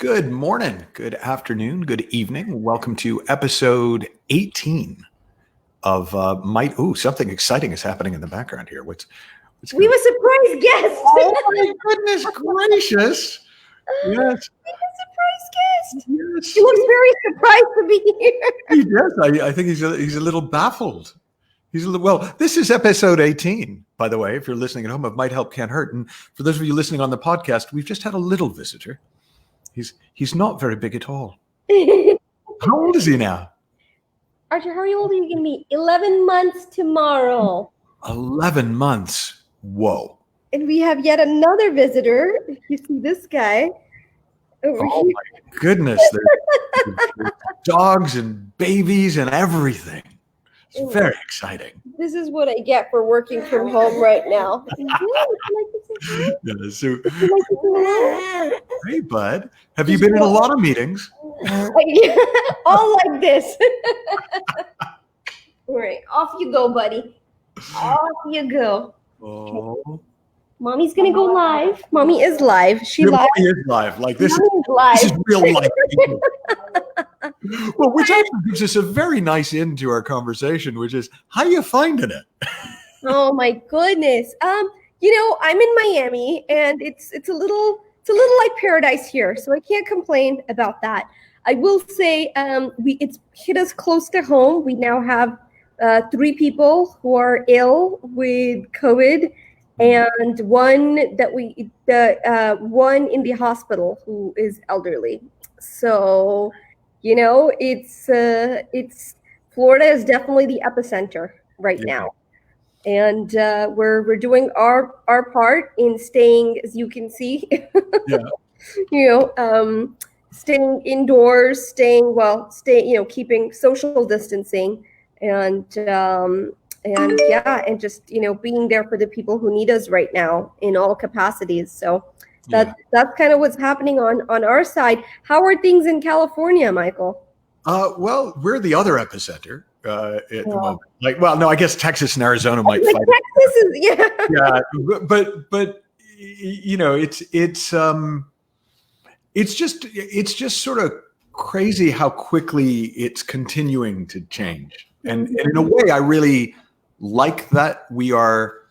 Good morning, good afternoon, good evening. Welcome to episode 18 of something exciting is happening in the background here. What's We have a surprise guest. Oh my goodness gracious. Yes. We have a surprise guest. Yes. He looks very surprised to be here. He does. I think he's a little baffled. This is episode 18, by the way, if you're listening at home, of Might Help Can't Hurt. And for those of you listening on the podcast, we've just had a little visitor. He's not very big at all. How old is he now? Archer, how old are you going to be? 11 months tomorrow. 11 months. Whoa. And we have yet another visitor. If you see this guy over Oh here. my goodness. There's dogs and babies and everything. It's very exciting. This is what I get for working from home right now. Hey, bud. Have you been in a lot of meetings? All like this. All right, off you go, buddy. Off you go. Oh. Mommy's gonna go live. Mommy is live. Mommy is live. Like this is live. This is real life. Well, which actually gives us a very nice end to our conversation, which is, how you finding it? Oh my goodness. I'm in Miami, and it's a little like paradise here, so I can't complain about that. I will say it's hit us close to home. We now have 3 people who are ill with COVID, and one in the hospital who is elderly. So, it's Florida is definitely the epicenter right now. And we're doing our part in staying, as you can see, staying indoors, keeping social distancing, and just being there for the people who need us right now in all capacities. So that's kind of what's happening on our side. How are things in California, Michael? Well, we're the other epicenter. At the moment. I guess Texas and Arizona might fight. Texas is but it's just sort of crazy how quickly it's continuing to change. And in a way, I really like that we are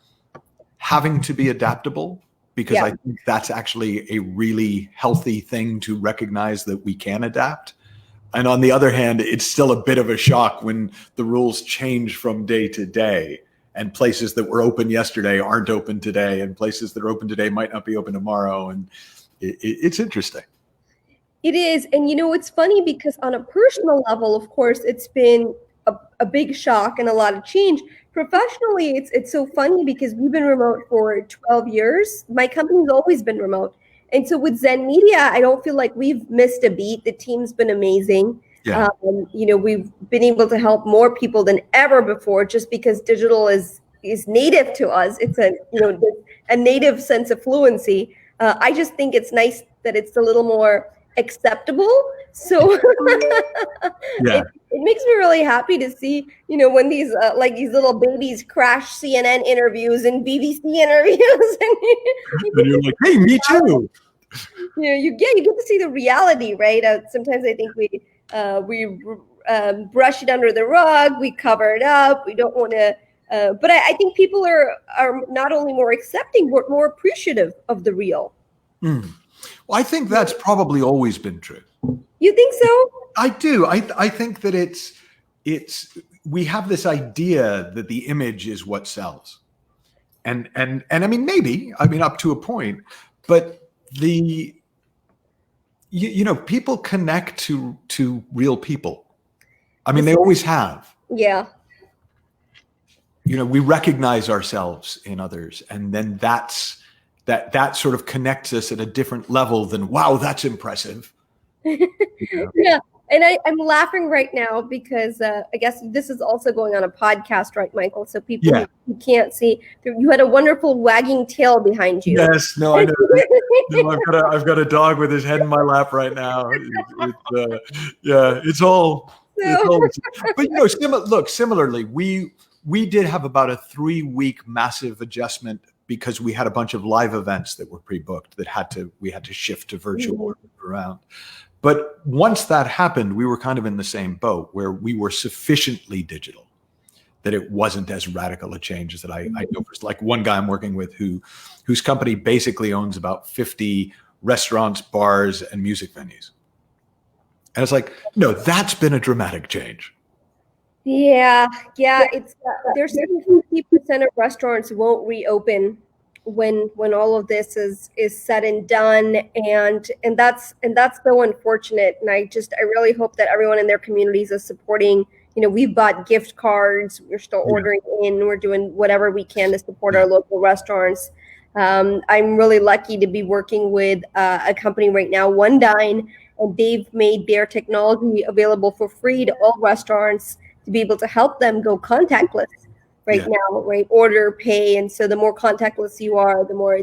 having to be adaptable, because I think that's actually a really healthy thing to recognize that we can adapt. And on the other hand, it's still a bit of a shock when the rules change from day to day, and places that were open yesterday aren't open today, and places that are open today might not be open tomorrow. And it's interesting. It is. And it's funny, because on a personal level, of course, it's been a big shock and a lot of change. Professionally, it's so funny, because we've been remote for 12 years. My company's always been remote. And so with Zen Media, I don't feel like we've missed a beat. The team's been amazing. Yeah. We've been able to help more people than ever before, just because digital is native to us. It's a native sense of fluency. I just think it's nice that it's a little more acceptable. So it makes me really happy to see, when these little babies crash CNN interviews and BBC interviews, and you're like, hey, me too. You get to see the reality, right? Sometimes I think we brush it under the rug, we cover it up, we don't want to. But I think people are not only more accepting, but more appreciative of the real. Well, I think that's probably always been true. You think so? I do. I think that we have this idea that the image is what sells, and I mean, maybe, up to a point, but people connect to real people. They always have. Yeah. We recognize ourselves in others, and then that sort of connects us at a different level than, wow, that's impressive. Yeah. And I'm laughing right now, because I guess this is also going on a podcast, right, Michael? So people who can't see, you had a wonderful wagging tail behind you. Yes, no, I know. I've got a dog with his head in my lap right now. It's all. But similarly, we did have about a 3-week massive adjustment, because we had a bunch of live events that were pre-booked that we had to shift to virtual around. But once that happened, we were kind of in the same boat where we were sufficiently digital that it wasn't as radical a change as that I know. For like one guy I'm working with whose company basically owns about 50 restaurants, bars, and music venues. And it's like, no, that's been a dramatic change. Yeah, it's there's 50% of restaurants won't reopen when all of this is said and done, and that's so unfortunate. And I really hope that everyone in their communities is supporting. We've bought gift cards, we're still ordering in, we're doing whatever we can to support our local restaurants. I'm really lucky to be working with a company right now, One Dine, and they've made their technology available for free to all restaurants to be able to help them go contactless now, right? Order, pay. And so the more contactless you are, the more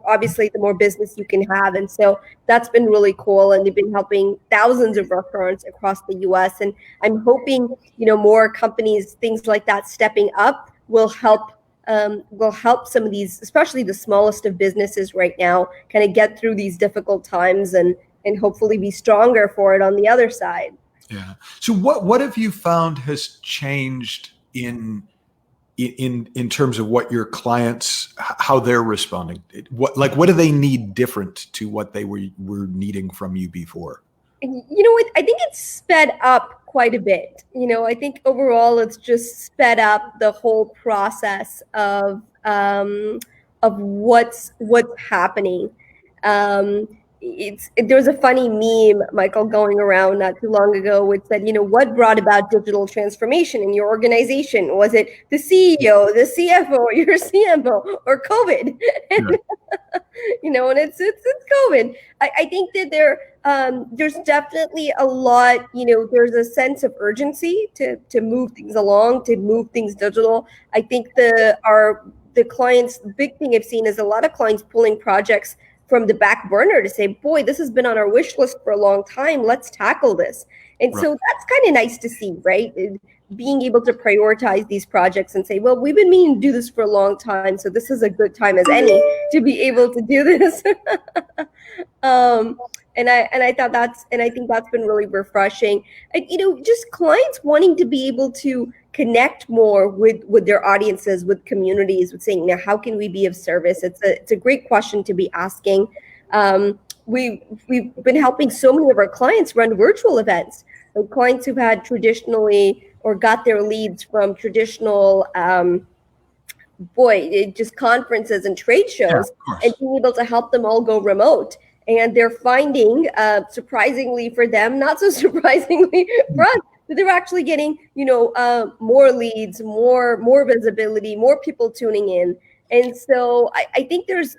obviously the more business you can have. And so that's been really cool. And they've been helping thousands of restaurants across the US. And I'm hoping, more companies, things like that stepping up will help some of these, especially the smallest of businesses right now, kind of get through these difficult times and hopefully be stronger for it on the other side. Yeah. So what have you found has changed in terms of what your clients, how they're responding? What do they need different to what they were needing from you before? I think it's sped up quite a bit. I think overall it's just sped up the whole process of what's happening. There was a funny meme, Michael, going around not too long ago, which said, what brought about digital transformation in your organization? Was it the CEO, the CFO, your CMO, or COVID? And it's COVID. I think that there's definitely a lot, there's a sense of urgency to move things along, to move things digital. I think the clients, the big thing I've seen is a lot of clients pulling projects from the back burner to say, boy, this has been on our wish list for a long time. Let's tackle this. And so that's kind of nice to see, right? Being able to prioritize these projects and say, well, we've been meaning to do this for a long time, so this is a good time as any to be able to do this. And I think that's been really refreshing. And, just clients wanting to be able to connect more with their audiences, with communities, with saying, how can we be of service? It's a great question to be asking. We've been helping so many of our clients run virtual events. Like clients who've had traditionally or got their leads from traditional just conferences and trade shows, and being able to help them all go remote. And they're finding, surprisingly for them, not so surprisingly for us, that they're actually getting, more leads, more visibility, more people tuning in. And so I think there's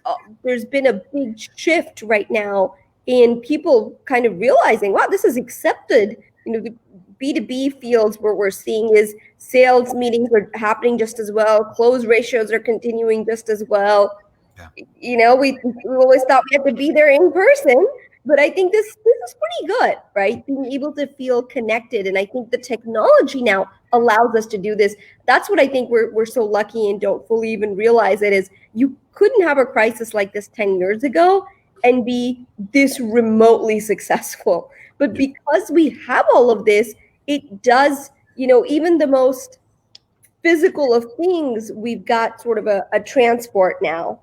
been a big shift right now in people kind of realizing, wow, this is accepted. The B2B fields where we're seeing is sales meetings are happening just as well. Close ratios are continuing just as well. Yeah. We always thought we had to be there in person, but I think this is pretty good, right? Being able to feel connected. And I think the technology now allows us to do this. That's what I think we're so lucky and don't fully even realize it is you couldn't have a crisis like this 10 years ago and be this remotely successful. But because we have all of this, it does, even the most physical of things, we've got sort of a transport now.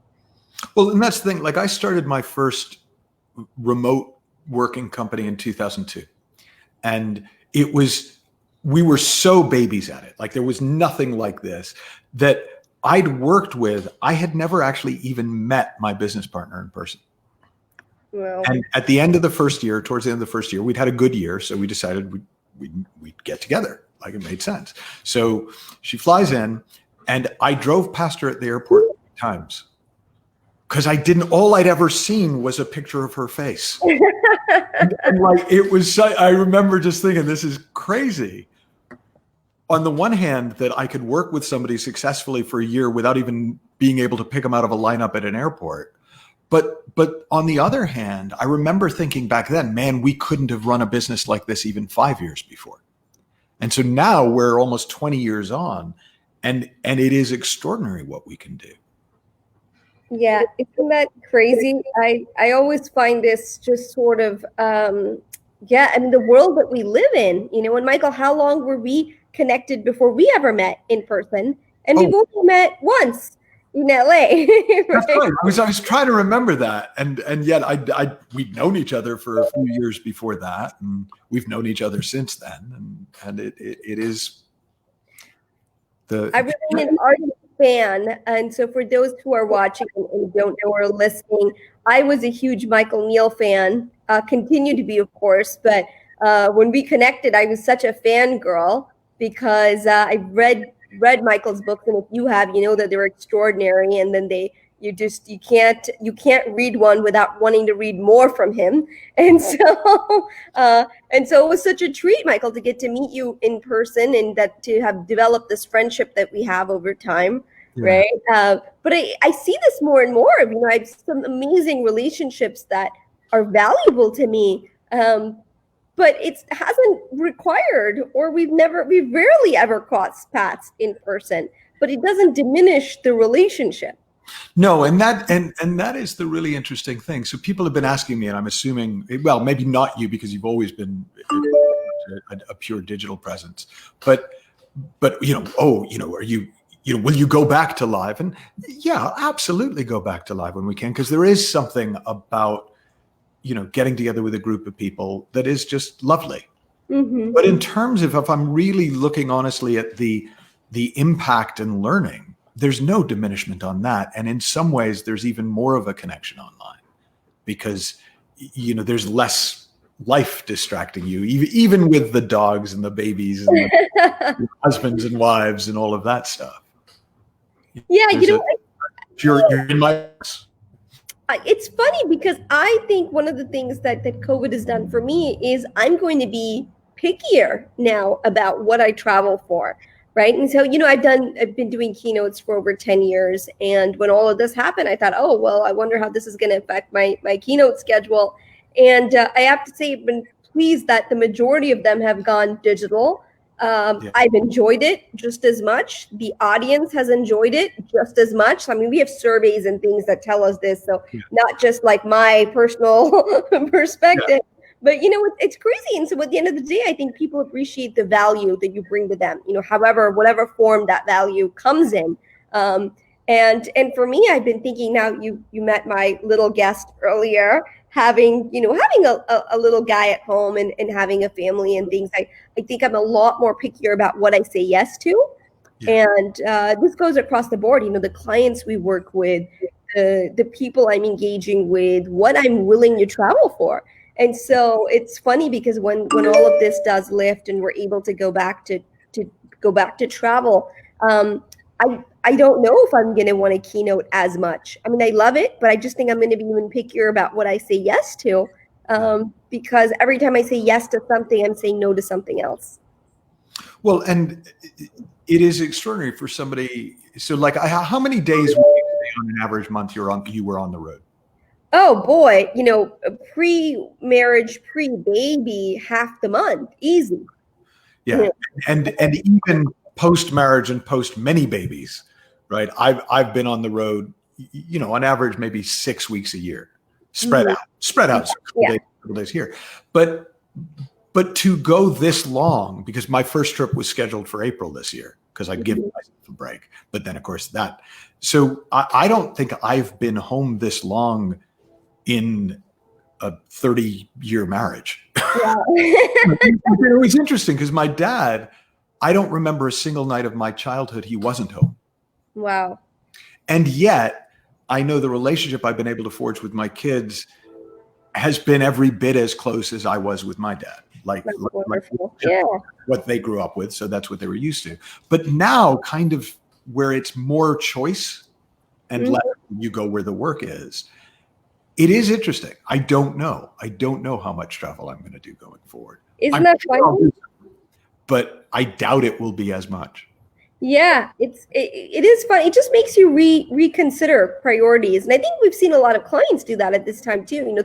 Well, and that's the thing. Like I started my first remote working company in 2002. And we were so babies at it. Like there was nothing like this that I'd worked with. I had never actually even met my business partner in person. Well, and at the end of the first year, towards the end of the first year, we'd had a good year. So we decided we'd get together. Like it made sense. So she flies in and I drove past her at the airport times. Because all I'd ever seen was a picture of her face. and like it was, I remember just thinking, this is crazy. On the one hand, that I could work with somebody successfully for a year without even being able to pick them out of a lineup at an airport. But on the other hand, I remember thinking back then, man, we couldn't have run a business like this even 5 years before. And so now we're almost 20 years on, and it is extraordinary what we can do. Yeah, isn't that crazy? I always find this just sort of yeah, I mean the world that we live in, and Michael, how long were we connected before we ever met in person? And we've Oh, only met once in LA, that's right? right. I was trying to remember that, and yet we'd known each other for a few years before that, and we've known each other since then, and it is I the remain an ardent fan, and so for those who are watching and don't know or listening, I was a huge Michael Neal fan. Continue to be, of course, but when we connected, I was such a fangirl because I read Michael's books, and if you have, you know that they're extraordinary, and then you can't read one without wanting to read more from him, and so and so it was such a treat, Michael, to get to meet you in person and that to have developed this friendship that we have over time, yeah. right? But I see this more and more. I have some amazing relationships that are valuable to me. But it hasn't required, or we've rarely ever crossed paths in person, but it doesn't diminish the relationship. No, and that is the really interesting thing. So people have been asking me, and I'm assuming, well, maybe not you because you've always been a pure digital presence, but are you will you go back to live? And yeah, absolutely go back to live when we can, because there is something about getting together with a group of people that is just lovely. Mm-hmm. But in terms of if I'm really looking honestly at the impact and learning, there's no diminishment on that. And in some ways, there's even more of a connection online because, there's less life distracting you, even with the dogs and the babies and the husbands and wives and all of that stuff. Yeah, you're in my house. it's funny because I think one of the things that COVID has done for me is I'm going to be pickier now about what I travel for. Right. And so, I've been doing keynotes for over 10 years. And when all of this happened, I thought, oh, well, I wonder how this is going to affect my keynote schedule. And I have to say, I've been pleased that the majority of them have gone digital. I've enjoyed it just as much. The audience has enjoyed it just as much. I mean, we have surveys and things that tell us this. So not just like my personal perspective. Yeah. But, it's crazy. And so at the end of the day, I think people appreciate the value that you bring to them, whatever form that value comes in. And for me, I've been thinking now you met my little guest earlier, having a little guy at home and having a family and things. I think I'm a lot more pickier about what I say yes to. Yeah. And this goes across the board, the clients we work with, the people I'm engaging with, what I'm willing to travel for. And so it's funny because when all of this does lift and we're able to go back to travel, I don't know if I'm going to want to keynote as much. I mean, I love it, but I just think I'm going to be even pickier about what I say yes to, because every time I say yes to something, I'm saying no to something else. Well, and it is extraordinary for somebody. So, like, how many days would you say on an average month you were on the road? Oh boy, pre-marriage, pre-baby, half the month, easy. Yeah, and even post-marriage and post many babies, right? I've been on the road, on average maybe 6 weeks a year, spread out, couple days here, but to go this long, because my first trip was scheduled for April this year because I'd given myself a break, but then of course so I don't think I've been home this long in a 30-year marriage. Yeah. It was interesting because my dad, I don't remember a single night of my childhood he wasn't home. Wow. And yet I know the relationship I've been able to forge with my kids has been every bit as close as I was with my dad. Like what they grew up with. So that's what they were used to. But now kind of where it's more choice and let you go where the work is. It is interesting. I don't know how much travel I'm going to do going forward. Isn't that funny? But I doubt it will be as much. Yeah, it is fun. It just makes you reconsider priorities. And I think we've seen a lot of clients do that at this time too.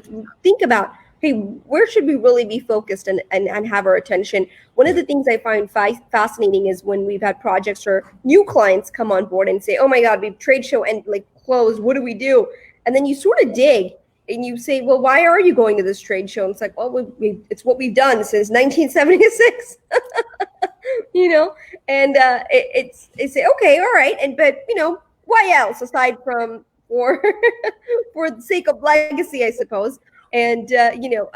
Think about hey, where should we really be focused and have our attention? One of the things I find fascinating is when we've had projects or new clients come on board and say, oh my God, we've trade show and like closed, what do we do? And then you sort of dig and you say, well, why are you going to this trade show? And it's like, well, it's what we've done since 1976. You know, and it's okay, all right, but you know, why else aside from for for the sake of legacy, I suppose. And you know,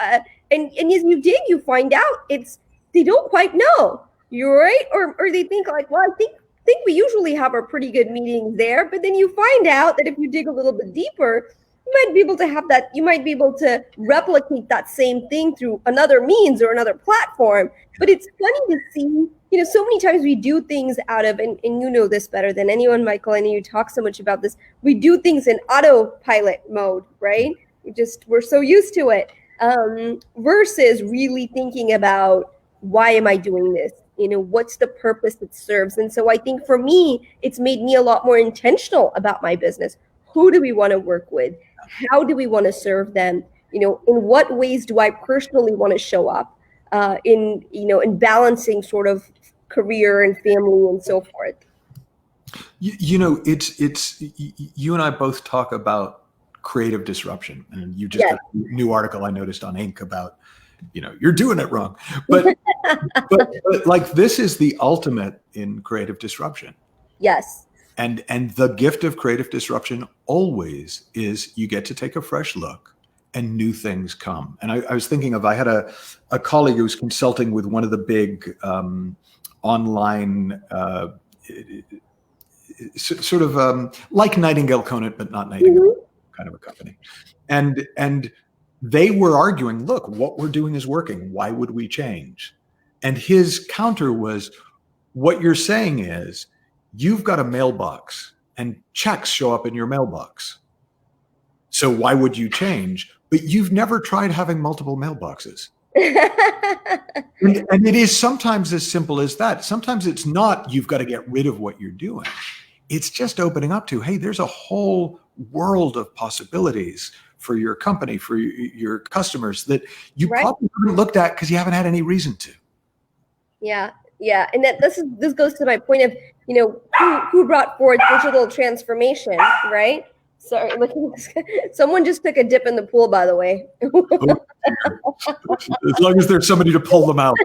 and as you dig, you find out they don't quite know. You're right, or they think like, well, I think we usually have our pretty good meetings there, but then you find out that if you dig a little bit deeper, you might be able to have that. You might be able to replicate that same thing through another means or another platform. But it's funny to see, you know, so many times we do things out of, and you know this better than anyone, Michael. I know you talk so much about this. We do things in autopilot mode, right? We're so used to it, versus really thinking about, why am I doing this? You know, what's the purpose it serves? And so I think for me, it's made me a lot more intentional about my business. Who do we want to work with? How do we want to serve them? You know, in what ways do I personally want to show up in, you know, in balancing sort of career and family and so forth? You know, it's you and I both talk about creative disruption, and you just got a new article I noticed on Inc. about, you know, you're doing it wrong, but like this is the ultimate in creative disruption. Yes. And the gift of creative disruption always is you get to take a fresh look and new things come. And I was thinking of, I had a colleague who was consulting with one of the big online sort of like Nightingale Conant, but not Nightingale, kind of a company. And they were arguing, look, what we're doing is working. Why would we change? And his counter was, what you're saying is, you've got a mailbox and checks show up in your mailbox. So why would you change? But you've never tried having multiple mailboxes. and it is sometimes as simple as that. Sometimes it's not, you've got to get rid of what you're doing. It's just opening up to, hey, there's a whole world of possibilities for your company, for your customers that you probably haven't looked at because you haven't had any reason to. Yeah. Yeah, and this goes to my point of, you know, who brought forward digital transformation, right? Sorry, look at this. Someone just took a dip in the pool, by the way. As long as there's somebody to pull them out.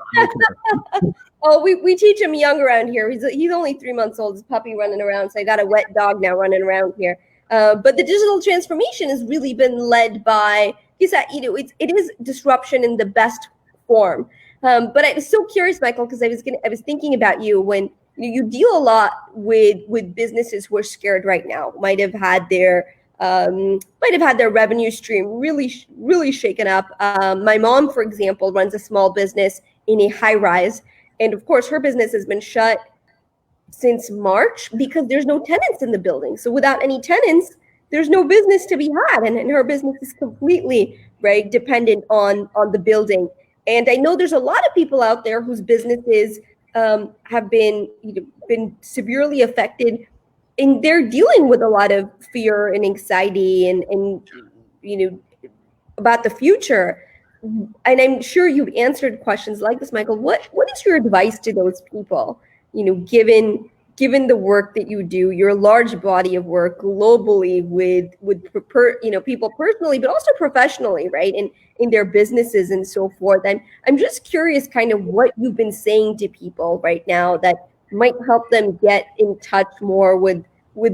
Oh, we teach him young around here. He's only 3 months old. His puppy running around, so I got a wet dog now running around here. But the digital transformation has really been led by, you know, it is disruption in the best form. But I was so curious, Michael, because I was thinking about you when you deal a lot with businesses who are scared right now, might have had their revenue stream really shaken up. My mom, for example, runs a small business in a high rise, and of course, her business has been shut since March because there's no tenants in the building. So without any tenants, there's no business to be had, and her business is completely dependent on the building. And I know there's a lot of people out there whose businesses have been severely affected, and they're dealing with a lot of fear and anxiety and you know, about the future. And I'm sure you've answered questions like this, Michael. What is your advice to those people? You know, given the work that you do, your large body of work globally with people personally, but also professionally, right? And in their businesses and so forth. I'm just curious kind of what you've been saying to people right now that might help them get in touch more with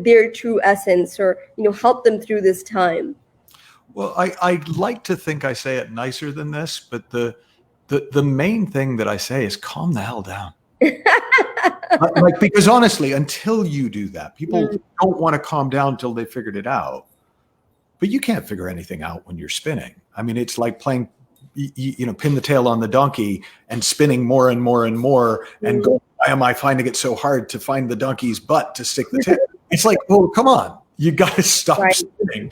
their true essence, or, you know, help them through this time. Well, I'd like to think I say it nicer than this, but the main thing that I say is calm the hell down. Like, because honestly, until you do that, people don't want to calm down until they figured it out. But you can't figure anything out when you're spinning. I mean, it's like playing, you know, pin the tail on the donkey and spinning more and more and more and go, why am I finding it so hard to find the donkey's butt to stick the tail? It's like, well, come on, you got to stop spinning.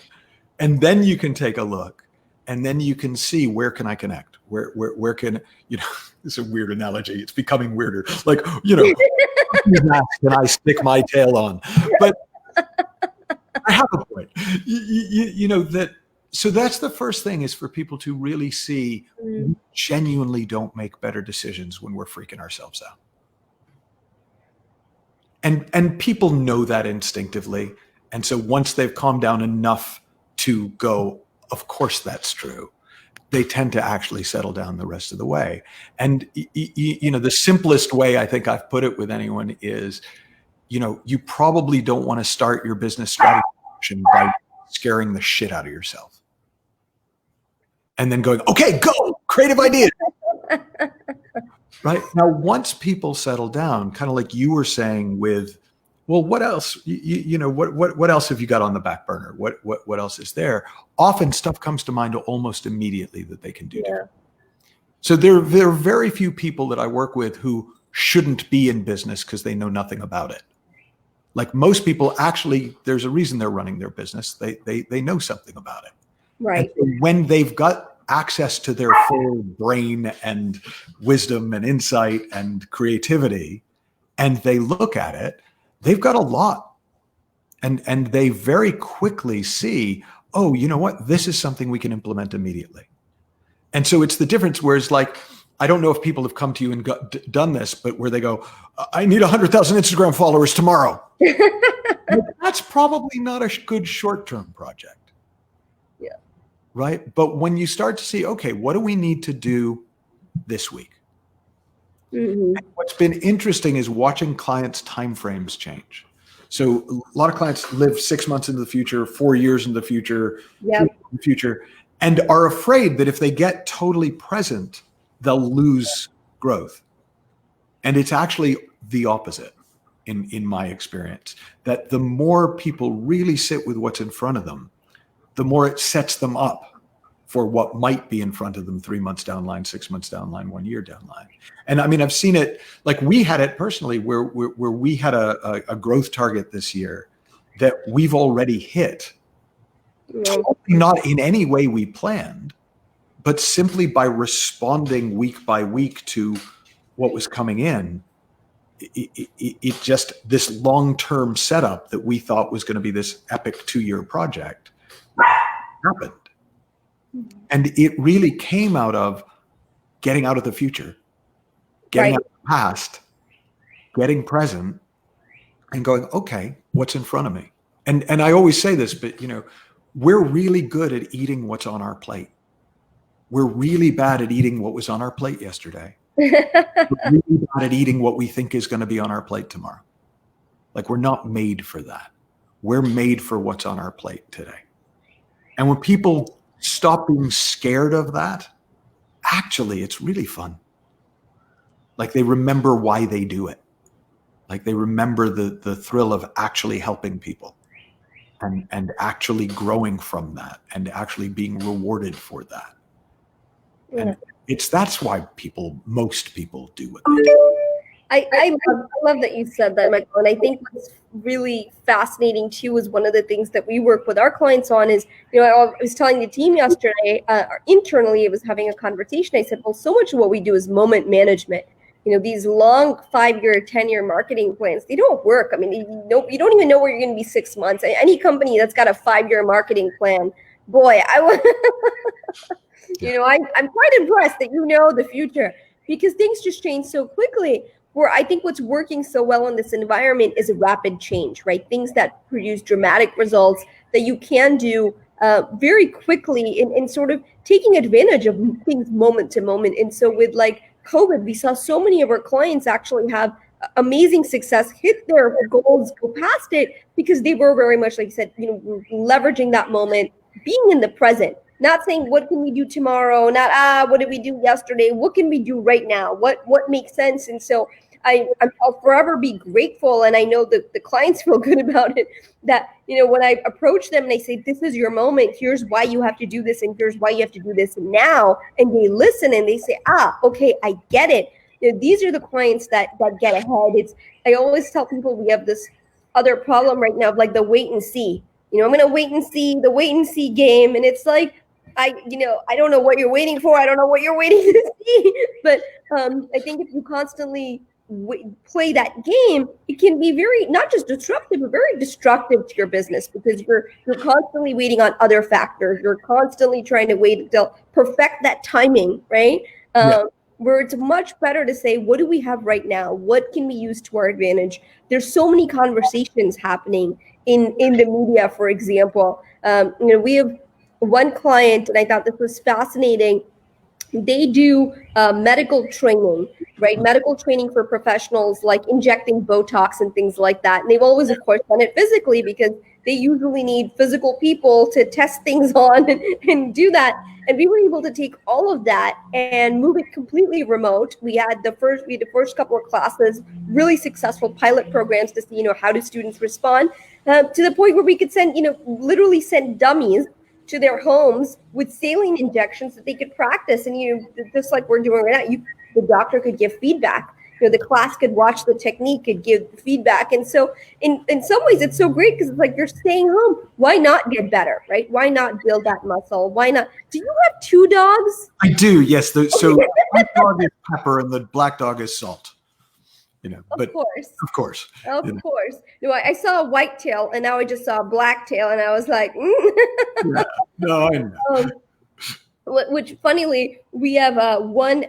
And then you can take a look, and then you can see, where can I connect? Where can, you know, it's a weird analogy. It's becoming weirder. Like, you know, can I stick my tail on? But I have a point. You know, that So that's the first thing, is for people to really see we genuinely don't make better decisions when we're freaking ourselves out. And people know that instinctively. And so once they've calmed down enough to go, of course that's true, they tend to actually settle down the rest of the way. And the simplest way I think I've put it with anyone is, you probably don't want to start your business strategy action by scaring the shit out of yourself and then going, okay, go, creative idea. Right now, once people settle down, kind of like you were saying with, well, what else? What else have you got on the back burner? What else is there? Often stuff comes to mind almost immediately that they can do. Yeah. So there are very few people that I work with who shouldn't be in business because they know nothing about it. Like most people, actually, there's a reason they're running their business. They know something about it. Right. And so when they've got access to their full brain and wisdom and insight and creativity, and they look at it, they've got a lot. And they very quickly see, oh, you know what? This is something we can implement immediately. And so it's the difference, whereas like, I don't know if people have come to you and done this, but where they go, I need 100,000 Instagram followers tomorrow. That's probably not a good short-term project. Yeah. Right. But when you start to see, okay, what do we need to do this week? Mm-hmm. And what's been interesting is watching clients' timeframes change. So a lot of clients live 6 months into the future, 4 years into the future, 2 years in the future, and are afraid that if they get totally present, they'll lose growth. And it's actually the opposite in my experience, that the more people really sit with what's in front of them, the more it sets them up for what might be in front of them 3 months down the line, 6 months down the line, 1 year down the line. And I mean, I've seen it, like we had it personally where we had a growth target this year that we've already hit. Totally not in any way we planned, but simply by responding week by week to what was coming in. It just, this long-term setup that we thought was going to be this epic 2-year project happened. And it really came out of getting out of the future, getting out of the past, getting present, and going, okay, what's in front of me? And I always say this, but we're really good at eating what's on our plate. We're really bad at eating what was on our plate yesterday. We're really bad at eating what we think is going to be on our plate tomorrow. Like, we're not made for that. We're made for what's on our plate today. And when people stop being scared of that, actually, it's really fun. Like, they remember why they do it. Like, they remember the thrill of actually helping people and actually growing from that and actually being rewarded for that. Yeah. And that's why most people do what they do. I love that you said that, Michael. And I think what's really fascinating too is one of the things that we work with our clients on is, I was telling the team yesterday, internally, I was having a conversation. I said, well, so much of what we do is moment management. These long 5-year, 10-year marketing plans, they don't work. I mean, you don't even know where you're going to be 6 months. Any company that's got a 5-year marketing plan, boy, I'm quite impressed that the future, because things just change so quickly. Where I think what's working so well in this environment is a rapid change, right? Things that produce dramatic results that you can do very quickly in sort of taking advantage of things moment to moment. And so with like COVID, we saw so many of our clients actually have amazing success, hit their goals, go past it, because they were very much, like you said, leveraging that moment, being in the present. Not saying, what can we do tomorrow? Not, what did we do yesterday? What can we do right now? What makes sense? And so I'll forever be grateful. And I know that the clients feel good about it, that, when I approach them and I say, this is your moment, here's why you have to do this, and here's why you have to do this now. And they listen and they say, okay, I get it. These are the clients that get ahead. I always tell people we have this other problem right now of like the wait and see. I'm going to wait and see, the wait and see game. And it's like, I don't know what you're waiting for. I don't know what you're waiting to see. But I think if you constantly play that game, it can be very not just disruptive, but very destructive to your business, because you're constantly waiting on other factors. You're constantly trying to wait until perfect that timing, right? Where it's much better to say, what do we have right now? What can we use to our advantage? There's so many conversations happening in the media, for example. We have one client, and I thought this was fascinating. They do medical training, right? Medical training for professionals, like injecting Botox and things like that. And they've always, of course, done it physically, because they usually need physical people to test things on and do that. And we were able to take all of that and move it completely remote. We had the first couple of classes, really successful pilot programs to see, how do students respond, to the point where we could send, literally send dummies to their homes with saline injections that they could practice. And, just like we're doing right now, the doctor could give feedback. The class could watch the technique, could give feedback. And so in some ways it's so great, because it's like you're staying home. Why not get better, right? Why not build that muscle? Why not? Do you have 2 dogs? I do, yes. So the white dog is Pepper and the black dog is Salt. Of course. No, I saw a white tail, and now I just saw a black tail, and I was like, Yeah. No, I know. Which, funnily, we have one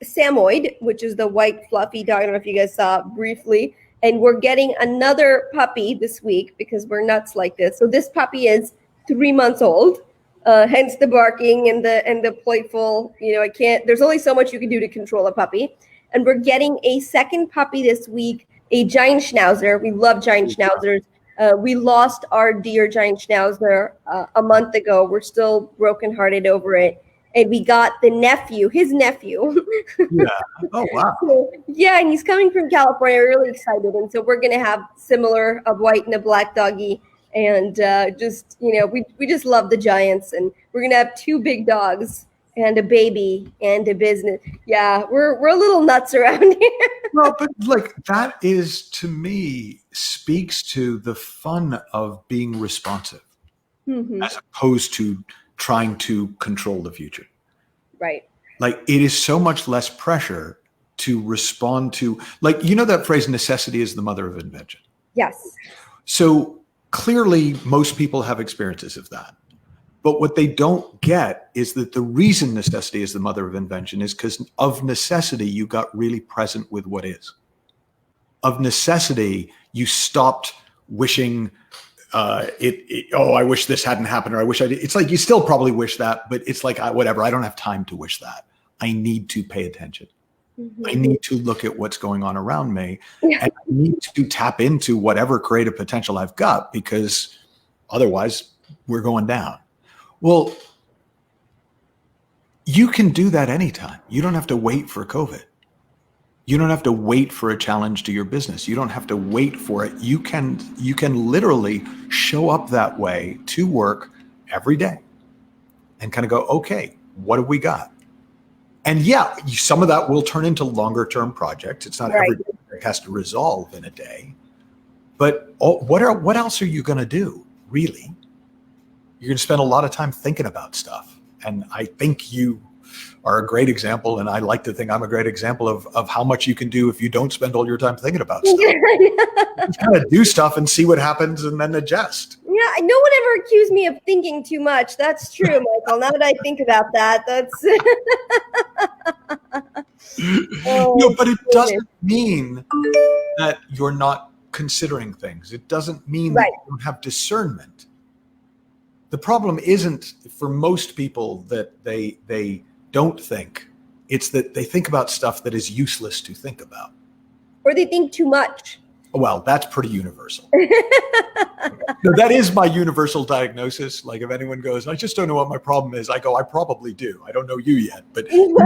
Samoyed, which is the white fluffy dog. I don't know if you guys saw briefly. And we're getting another puppy this week, because we're nuts like this. So this puppy is 3 months old, hence the barking and the playful. There's only so much you can do to control a puppy. And we're getting a second puppy this week, a giant schnauzer. We love giant schnauzers. We lost our dear giant schnauzer a month ago. We're still brokenhearted over it. And we got his nephew. Yeah. Oh, wow. So, yeah, and he's coming from California. We're really excited. And so we're going to have similar, a white and a black doggy. And we just love the giants. And we're going to have 2 big dogs and a baby and a business. Yeah, we're a little nuts around here. Well, but that is, to me, speaks to the fun of being responsive, as opposed to trying to control the future. Right. It is so much less pressure to respond to, that phrase, necessity is the mother of invention. Yes. So clearly most people have experiences of that. But what they don't get is that the reason necessity is the mother of invention is because of necessity, you got really present with what is. Of necessity, you stopped wishing I wish this hadn't happened, or I wish I did. It's like you still probably wish that, but it's like, whatever, I don't have time to wish that. I need to pay attention. I need to look at what's going on around me. And I need to tap into whatever creative potential I've got, because otherwise we're going down. Well, you can do that anytime. You don't have to wait for COVID. You don't have to wait for a challenge to your business. You don't have to wait for it. You can literally show up that way to work every day and kind of go, okay, what have we got? And yeah, some of that will turn into longer term projects. It's not everything that has to resolve in a day. But what else are you going to do, really? You're going to spend a lot of time thinking about stuff. And I think you are a great example, and I like to think I'm a great example of how much you can do if you don't spend all your time thinking about stuff. Just kind of do stuff and see what happens and then adjust. Yeah, no one ever accused me of thinking too much. That's true, Michael. Now that I think about that, that's... No, but it doesn't mean that you're not considering things. It doesn't mean that you don't have discernment. The problem isn't, for most people, that they don't think. It's that they think about stuff that is useless to think about. Or they think too much. Well, that's pretty universal. No, that is my universal diagnosis. Like if anyone goes, I just don't know what my problem is, I go, I probably do. I don't know you yet, but you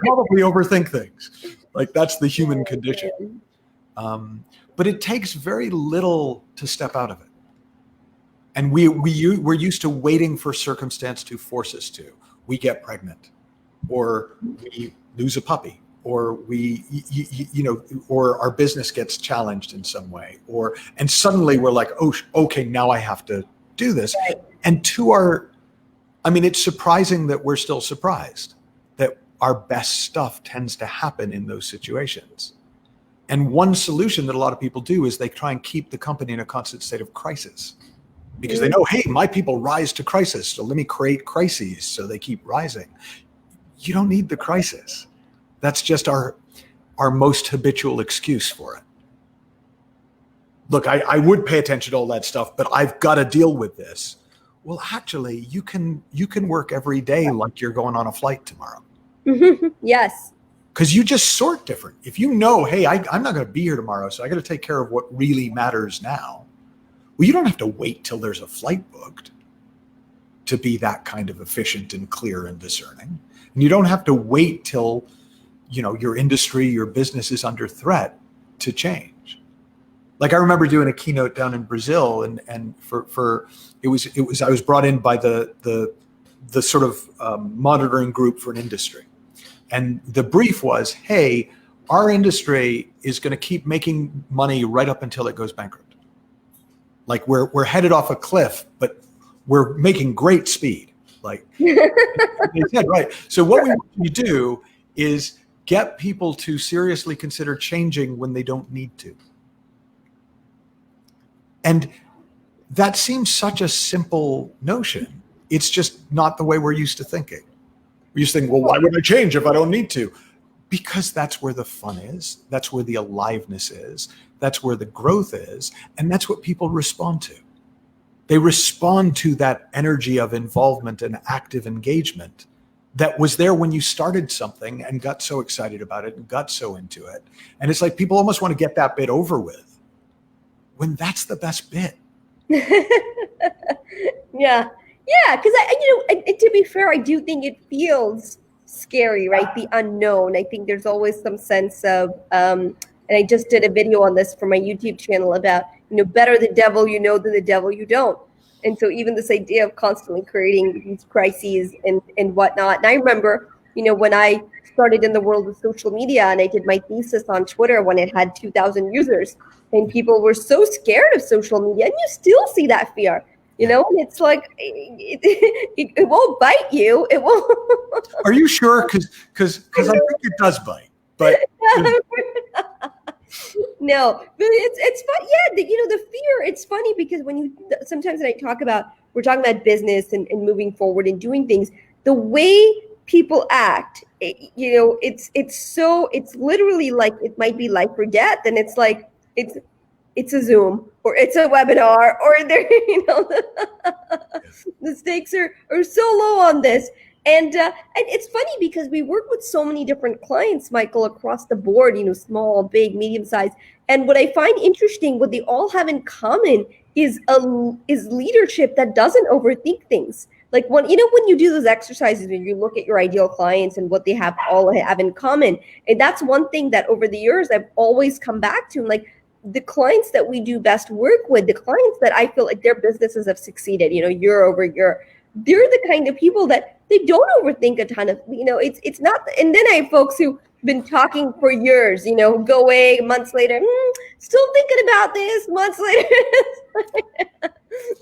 probably overthink things. Like that's the human condition. But it takes very little to step out of it. And we're used to waiting for circumstance to force us to. We get pregnant, or we lose a puppy, or or our business gets challenged in some way, and suddenly we're like, oh, okay, now I have to do this. Right. And it's surprising that we're still surprised that our best stuff tends to happen in those situations. And one solution that a lot of people do is they try and keep the company in a constant state of crisis, because they know, hey, my people rise to crisis, so let me create crises so they keep rising. You don't need the crisis. That's just our most habitual excuse for it. Look, I would pay attention to all that stuff, but I've got to deal with this. Well, actually, you can work every day like you're going on a flight tomorrow. Yes. Because you just sort different. If you know, hey, I'm not going to be here tomorrow, so I got to take care of what really matters now. Well, you don't have to wait till there's a flight booked to be that kind of efficient and clear and discerning. And you don't have to wait till, your industry, your business is under threat to change. Like I remember doing a keynote down in Brazil, and I was brought in by the sort of monitoring group for an industry. And the brief was, hey, our industry is going to keep making money right up until it goes bankrupt. Like we're headed off a cliff, but we're making great speed. Like they said, right. So what we want you to do is get people to seriously consider changing when they don't need to. And that seems such a simple notion. It's just not the way we're used to thinking. We used to think, well, why would I change if I don't need to? Because that's where the fun is. That's where the aliveness is. That's where the growth is. And that's what people respond to. They respond to that energy of involvement and active engagement that was there when you started something and got so excited about it and got so into it. And it's like people almost want to get that bit over with, when that's the best bit. Yeah. Yeah, because to be fair, I do think it feels scary, right? The unknown. I think there's always some sense of, and I just did a video on this for my YouTube channel about, better the devil you know than the devil you don't. And so even this idea of constantly creating these crises and whatnot. And I remember, when I started in the world of social media and I did my thesis on Twitter when it had 2,000 users, and people were so scared of social media, and you still see that fear. And it's like, it won't bite you. It won't. Are you sure? Because I think it does bite. But no, but it's fun. Yeah, the fear. It's funny because sometimes when I talk about, we're talking about business and moving forward and doing things, the way people act, it's literally like it might be life or death, and it's like it's a Zoom or it's a webinar or there, the stakes are so low on this. And it's funny because we work with so many different clients, Michael, across the board, small, big, medium size. And what I find interesting, what they all have in common is leadership that doesn't overthink things. Like when you do those exercises and you look at your ideal clients and what they all have in common, and that's one thing that over the years I've always come back to. Like, the clients that we do best work with, the clients that I feel like their businesses have succeeded, year over year, they're the kind of people that they don't overthink a ton of, it's not. And then I have folks who've been talking for years, go away months later, still thinking about this months later.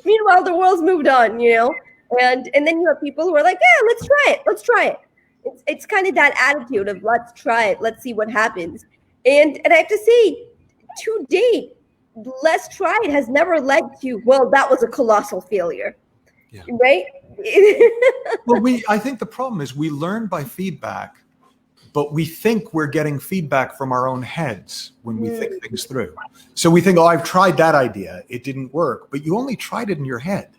Meanwhile, the world's moved on, and then you have people who are like, yeah, let's try it. It's kind of that attitude of let's try it. Let's see what happens. And I have to say, to date, let's try it has never led to, well, that was a colossal failure. Yeah. Right? Well, I think the problem is we learn by feedback, but we think we're getting feedback from our own heads when we think things through. So we think, I've tried that idea. It didn't work, but you only tried it in your head.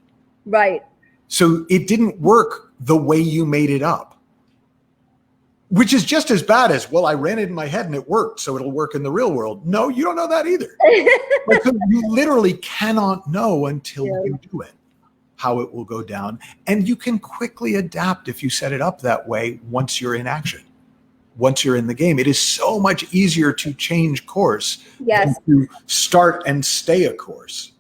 Right. So it didn't work the way you made it up. Which is just as bad as, well, I ran it in my head and it worked, so it'll work in the real world. No, you don't know that either. Because you literally cannot know until you do it, how it will go down. And you can quickly adapt if you set it up that way once you're in action, once you're in the game. It is so much easier to change course than to start and stay a course.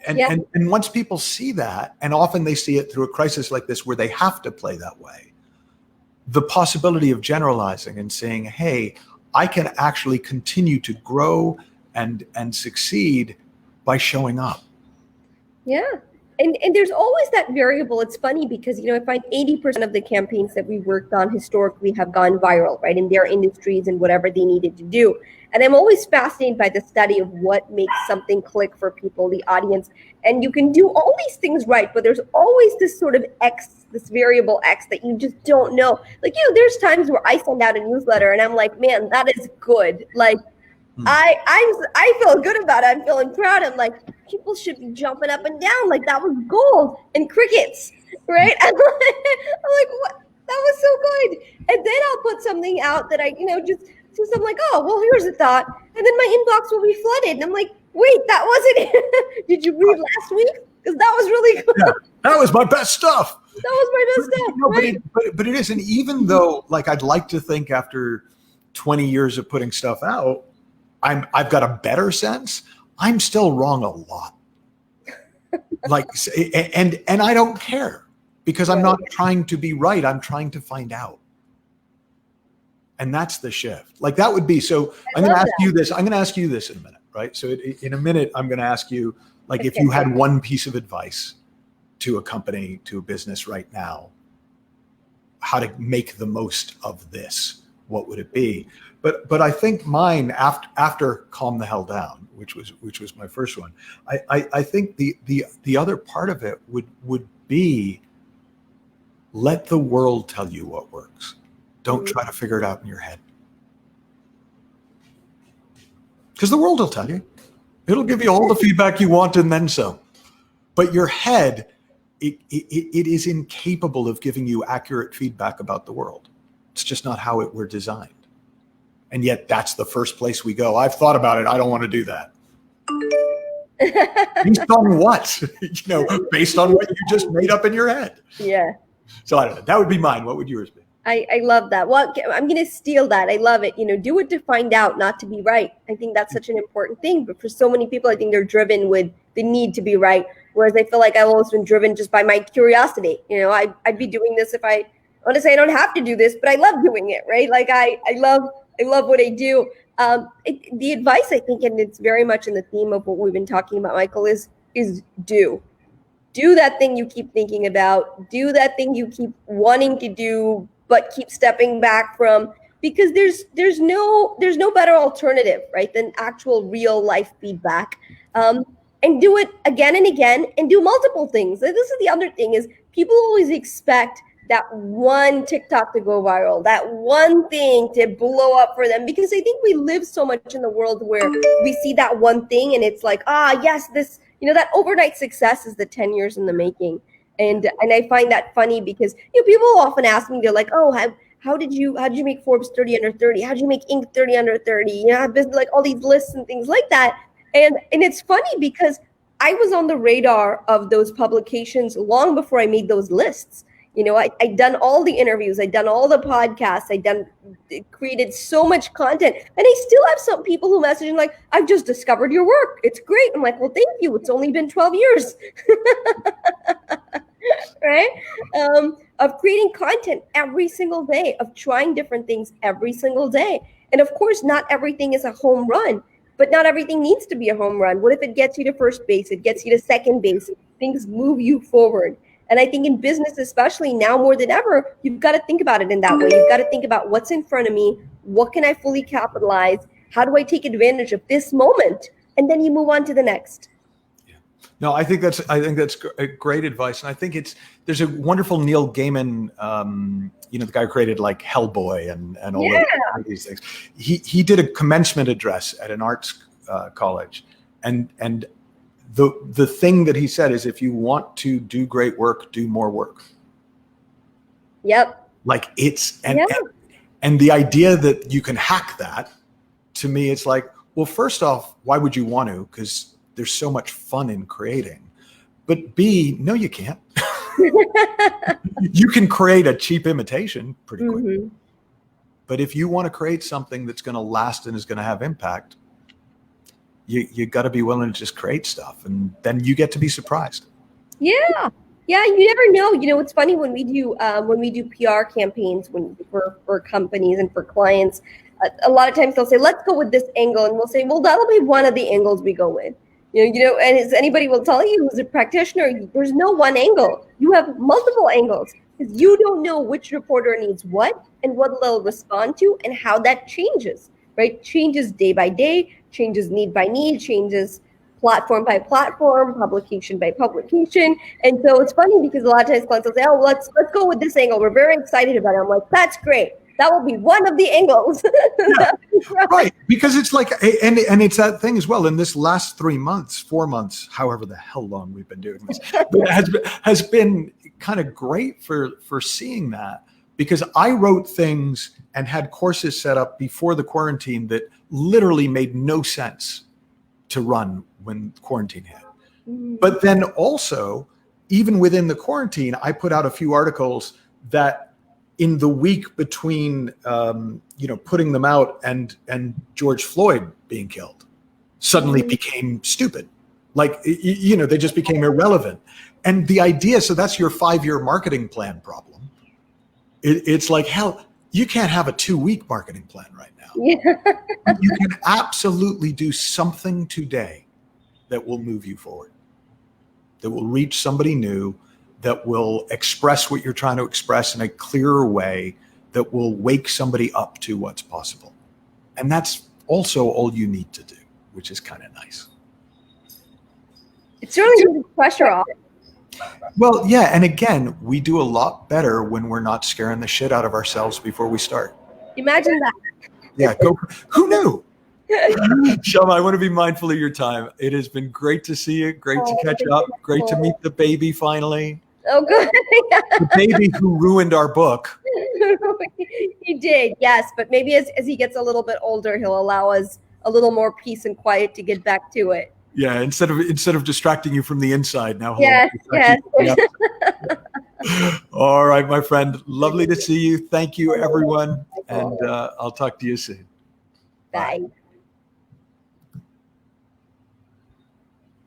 And once people see that, and often they see it through a crisis like this where they have to play that way, the possibility of generalizing and saying, hey, I can actually continue to grow and succeed by showing up. Yeah. And there's always that variable. It's funny because, I find 80% of the campaigns that we worked on historically have gone viral, right, in their industries and whatever they needed to do. And I'm always fascinated by the study of what makes something click for people, the audience. And you can do all these things right, but there's always this sort of X, this variable X that you just don't know. Like, there's times where I send out a newsletter and I'm like, man, that is good. Like, I feel good about it. I'm feeling proud. I'm like, people should be jumping up and down. Like, that was gold. And crickets, right? I'm like, what? That was so good. And then I'll put something out that I, just I'm like, oh, well, here's a thought. And then my inbox will be flooded. And I'm like, wait, that wasn't it. Did you read last week? Because that was really good. Yeah, that was my best stuff. That was my best stuff. No, right? but it isn't. Even though, like, I'd like to think after 20 years of putting stuff out, I've got a better sense. I'm still wrong a lot. Like, and I don't care because I'm not trying to be right. I'm trying to find out. And that's the shift. Like, that would be, so I'm going to ask you this. I'm going to ask you this in a minute, right? So in a minute, I'm going to ask you, like, if you had one piece of advice to a company, to a business right now, how to make the most of this, what would it be? But I think mine, after Calm the Hell Down, which was my first one, I think the other part of it would be, let the world tell you what works. Don't try to figure it out in your head. Because the world will tell you. It'll give you all the feedback you want and then some. But your head, it is incapable of giving you accurate feedback about the world. It's just not how we're designed. And yet that's the first place we go. I've thought about it. I don't want to do that. Based on what? Based on what you just made up in your head. Yeah. So I don't know. That would be mine. What would yours be? I love that. Well, I'm going to steal that. I love it. Do it to find out, not to be right. I think that's such an important thing. But for so many people, I think they're driven with the need to be right. Whereas I feel like I've always been driven just by my curiosity. I'd be doing this if I want to say I don't have to do this, but I love doing it, right? Like I love what I do. The advice, I think, and it's very much in the theme of what we've been talking about, Michael, is do that thing you keep thinking about. Do that thing you keep wanting to do, but keep stepping back from, because there's no better alternative, right, than actual real life feedback. And do it again and again, and do multiple things. This is the other thing, is people always expect that one TikTok to go viral, that one thing to blow up for them, because I think we live so much in the world where we see that one thing and it's like, yes, this, that overnight success is the 10 years in the making. And I find that funny because people often ask me, they're like, oh, how did you make Forbes 30 under 30? How did you make Inc 30 under 30? I've been like all these lists and things like that. And it's funny because I was on the radar of those publications long before I made those lists. I'd done all the interviews, I'd done all the podcasts, created so much content. And I still have some people who message and like, I've just discovered your work. It's great. I'm like, well, thank you. It's only been 12 years. Right? Of creating content every single day, of trying different things every single day. And of course, not everything is a home run, but not everything needs to be a home run. What if it gets you to first base? It gets you to second base. Things move you forward. And I think in business, especially now more than ever, you've got to think about it in that way. You've got to think about what's in front of me. What can I fully capitalize? How do I take advantage of this moment? And then you move on to the next. No, I think that's great advice, and I think there's a wonderful Neil Gaiman, the guy who created like Hellboy and all these things. He did a commencement address at an arts college, and the thing that he said is, if you want to do great work, do more work. Yep. Like and the idea that you can hack that, to me, it's like, well, first off, why would you want to? Because there's so much fun in creating. But B, no, you can't. You can create a cheap imitation pretty quick. Mm-hmm. But if you want to create something that's going to last and is going to have impact, you got to be willing to just create stuff, and then you get to be surprised. Yeah, you never know. It's funny when we do PR campaigns for companies and for clients. A lot of times they'll say, let's go with this angle, and we'll say, well, that'll be one of the angles we go with. And as anybody will tell you who's a practitioner, there's no one angle. You have multiple angles because you don't know which reporter needs what and what they'll respond to and how that changes, right? Changes day by day, changes need by need, changes platform by platform, publication by publication. And so it's funny because a lot of times clients will say, oh, let's go with this angle. We're very excited about it. I'm like, that's great. That will be one of the angles. Yeah, right. Because it's like, and it's that thing as well. In this last 3 months, 4 months, however the hell long we've been doing this, has been kind of great for seeing that, because I wrote things and had courses set up before the quarantine that literally made no sense to run when quarantine hit. But then also, even within the quarantine, I put out a few articles that in the week between, putting them out and George Floyd being killed, suddenly became stupid. Like, they just became irrelevant. And the idea, so that's your 5-year marketing plan problem. It's like, hell, you can't have a 2-week marketing plan right now. Yeah. You can absolutely do something today that will move you forward, that will reach somebody new, that will express what you're trying to express in a clearer way, that will wake somebody up to what's possible. And that's also all you need to do, which is kind of nice. It's really taking pressure off. Well, yeah. And again, we do a lot better when we're not scaring the shit out of ourselves before we start. Imagine that. Yeah. Who knew? Shama, I want to be mindful of your time. It has been great to see you. Great to catch up. Great to meet the baby finally. Oh, good. The baby who ruined our book. He did, yes. But maybe as he gets a little bit older, he'll allow us a little more peace and quiet to get back to it. Yeah, instead of distracting you from the inside, now. Yes. All right, my friend. Lovely to see you. Thank you, everyone. And I'll talk to you soon. Bye.